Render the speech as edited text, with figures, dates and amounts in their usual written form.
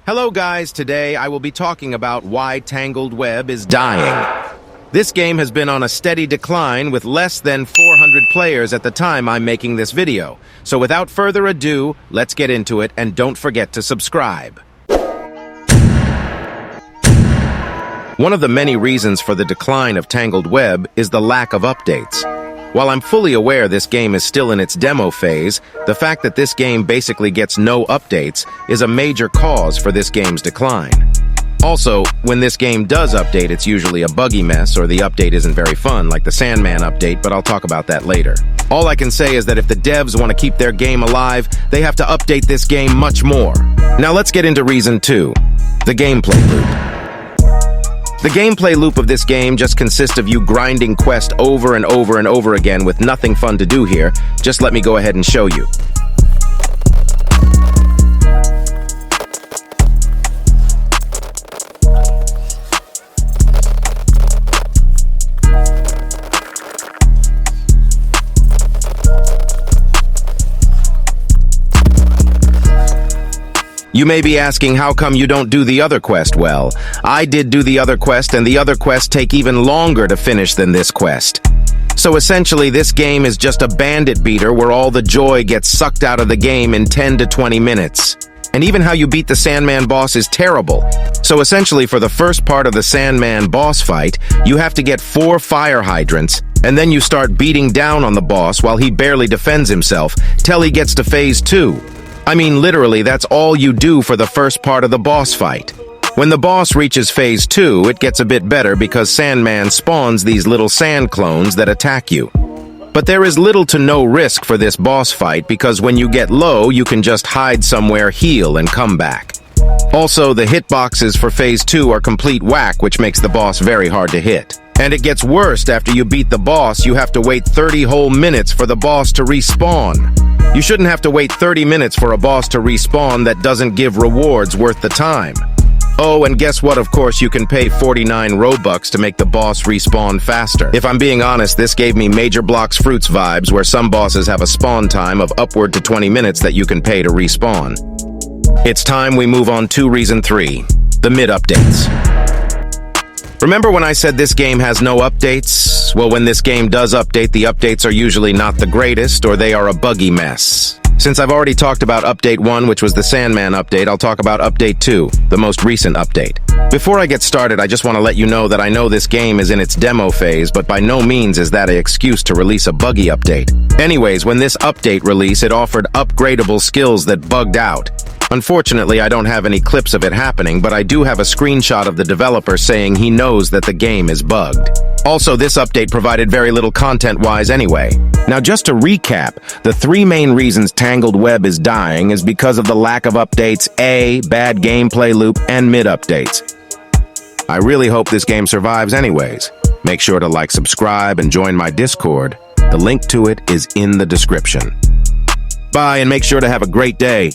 Hello guys, today I will be talking about why Tangled Web is dying. This game has been on a steady decline with less than 400 players at the time I'm making this video. So without further ado, let's get into it and don't forget to subscribe. One of the many reasons for the decline of Tangled Web is the lack of updates. While I'm fully aware this game is still in its demo phase, the fact that this game basically gets no updates is a major cause for this game's decline. Also, when this game does update, it's usually a buggy mess or the update isn't very fun, like the Sandman update, but I'll talk about that later. All I can say is that if the devs want to keep their game alive, they have to update this game much more. Now let's get into reason 2, the gameplay loop. The gameplay loop of this game just consists of you grinding quests over and over and over again with nothing fun to do here. Just let me go ahead and show you. You may be asking how come you don't do the other quest well. I did do the other quest, and the other quests take even longer to finish than this quest. So essentially, this game is just a bandit beater where all the joy gets sucked out of the game in 10 to 20 minutes. And even how you beat the Sandman boss is terrible. So essentially, for the first part of the Sandman boss fight, you have to get 4 fire hydrants, and then you start beating down on the boss while he barely defends himself, till he gets to phase 2. I mean, literally, that's all you do for the first part of the boss fight. When the boss reaches phase 2, it gets a bit better because Sandman spawns these little sand clones that attack you. But there is little to no risk for this boss fight because when you get low, you can just hide somewhere, heal, and come back. Also, the hitboxes for phase 2 are complete whack, which makes the boss very hard to hit. And it gets worse after you beat the boss, you have to wait 30 whole minutes for the boss to respawn. You shouldn't have to wait 30 minutes for a boss to respawn that doesn't give rewards worth the time. Oh, and guess what? Of course, you can pay 49 Robux to make the boss respawn faster. If I'm being honest, this gave me Major Blox Fruits vibes, where some bosses have a spawn time of upward to 20 minutes that you can pay to respawn. It's time we move on to reason 3, the mid-updates. Remember when I said this game has no updates? Well, when this game does update, the updates are usually not the greatest, or they are a buggy mess. Since I've already talked about Update 1, which was the Sandman update, I'll talk about Update 2, the most recent update. Before I get started, I just want to let you know that I know this game is in its demo phase, but by no means is that an excuse to release a buggy update. Anyways, when this update released, it offered upgradable skills that bugged out. Unfortunately, I don't have any clips of it happening, but I do have a screenshot of the developer saying he knows that the game is bugged. Also, this update provided very little content-wise anyway. Now, just to recap, the 3 main reasons Tangled Web is dying is because of the lack of updates, A, bad gameplay loop, and mid-updates. I really hope this game survives anyways. Make sure to like, subscribe, and join my Discord. The link to it is in the description. Bye, and make sure to have a great day.